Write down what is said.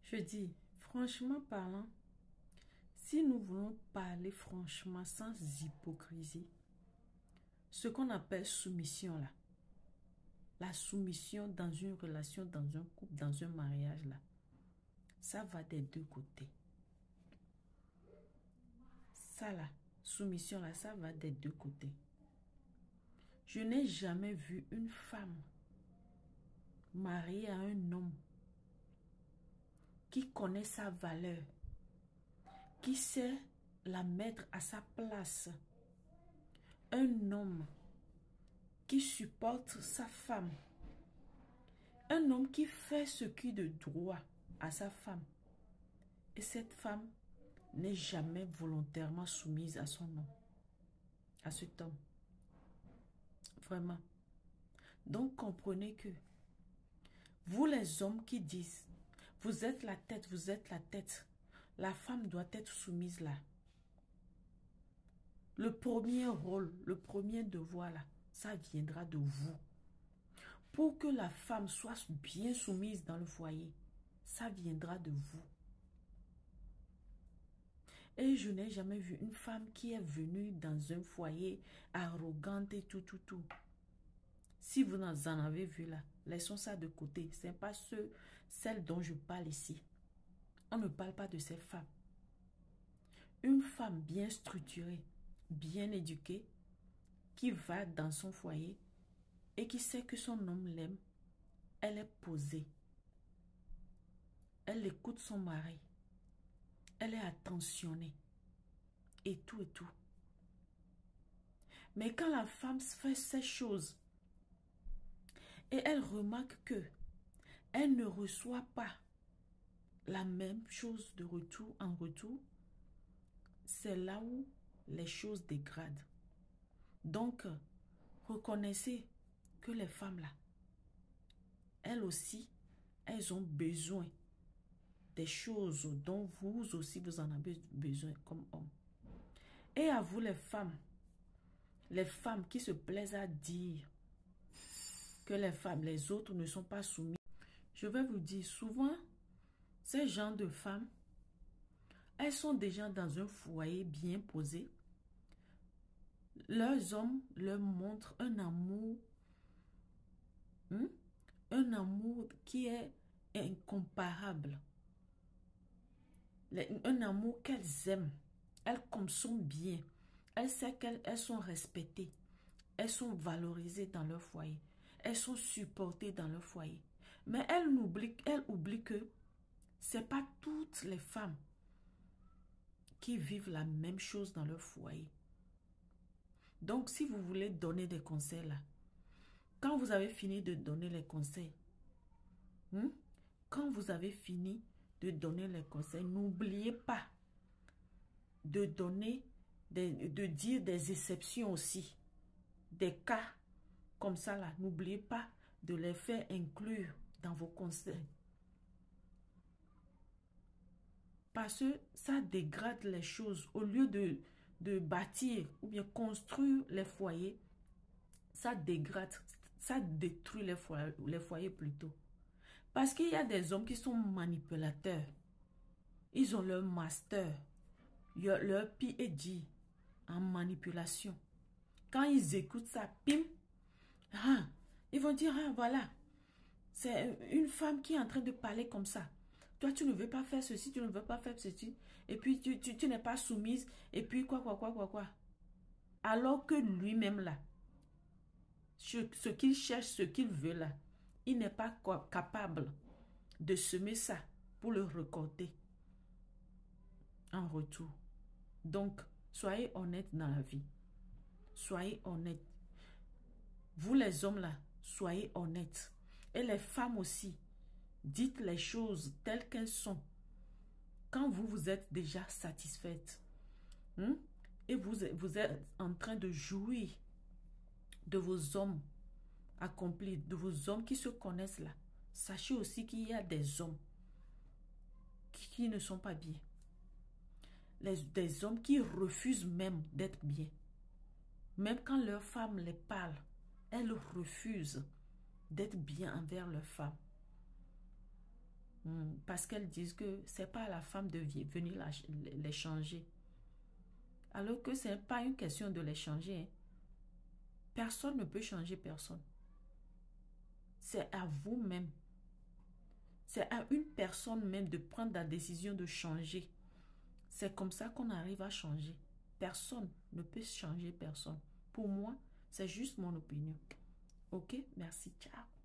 Je dis, franchement parlant, si nous voulons parler franchement, sans hypocrisie, ce qu'on appelle soumission là, la soumission dans une relation, dans un couple, dans un mariage là, ça va des deux côtés. Ça là, soumission là, ça va des deux côtés. Je n'ai jamais vu une femme mariée à un homme qui connaît sa valeur, qui sait la mettre à sa place. Un homme qui supporte sa femme. Un homme qui fait ce qui est de droit à sa femme. Et cette femme n'est jamais volontairement soumise à son homme, à cet homme. Vraiment. Donc comprenez que vous les hommes qui disent, vous êtes la tête, vous êtes la tête. La femme doit être soumise là. Le premier rôle, le premier devoir là, ça viendra de vous. Pour que la femme soit bien soumise dans le foyer, ça viendra de vous. Et je n'ai jamais vu une femme qui est venue dans un foyer arrogante et tout. Si vous en avez vu là, laissons ça de côté. Ce n'est pas celle dont je parle ici. On ne parle pas de ces femmes. Une femme bien structurée, bien éduquée, qui va dans son foyer et qui sait que son homme l'aime, elle est posée. Elle écoute son mari. Elle est attentionnée. Et tout. Mais quand la femme fait ces choses et elle remarque que elle ne reçoit pas la même chose de retour en retour, c'est là où les choses dégradent. Donc, reconnaissez que les femmes là, elles aussi, elles ont besoin des choses dont vous aussi vous en avez besoin comme homme. Et à vous les femmes qui se plaisent à dire que les autres ne sont pas soumis. Je vais vous dire, souvent, ces gens de femmes, elles sont déjà dans un foyer bien posé. Leurs hommes leur montrent un amour qui est incomparable. Un amour qu'elles aiment. Elles consomment bien. Elles savent qu'elles sont respectées. Elles sont valorisées dans leur foyer. Elles sont supportées dans leur foyer. Mais elles oublient que ce n'est pas toutes les femmes qui vivent la même chose dans leur foyer. Donc, si vous voulez donner des conseils là, quand vous avez fini de donner les conseils, n'oubliez pas de dire des exceptions aussi. Des cas comme ça là, n'oubliez pas de les faire inclure dans vos conseils. Parce que ça dégrade les choses. Au lieu de bâtir ou bien construire les foyers, ça dégrade, ça détruit les foyers plutôt. Parce qu'il y a des hommes qui sont manipulateurs. Ils ont leur master, leur PhD en manipulation. Quand ils écoutent ça, pim, ils vont dire, voilà, c'est une femme qui est en train de parler comme ça. Toi, tu ne veux pas faire ceci, tu ne veux pas faire ceci. Et puis, tu n'es pas soumise. Et puis, quoi. Alors que lui-même, là, ce qu'il cherche, ce qu'il veut, là, il n'est pas capable de semer ça pour le récolter en retour. Donc, soyez honnêtes dans la vie. Soyez honnêtes. Vous, les hommes, là, soyez honnêtes. Et les femmes aussi. Dites les choses telles qu'elles sont. Quand vous êtes déjà satisfaite, et vous êtes en train de jouir de vos hommes accomplis, de vos hommes qui se connaissent là, sachez aussi qu'il y a des hommes qui ne sont pas bien. Des hommes qui refusent même d'être bien. Même quand leur femme les parle, elles refusent d'être bien envers leur femme. parce qu'elles disent que c'est pas à la femme de venir les changer. Alors que ce n'est pas une question de les changer. Hein. Personne ne peut changer personne. C'est à vous-même. C'est à une personne même de prendre la décision de changer. C'est comme ça qu'on arrive à changer. Personne ne peut changer personne. Pour moi, c'est juste mon opinion. Ok? Merci. Ciao.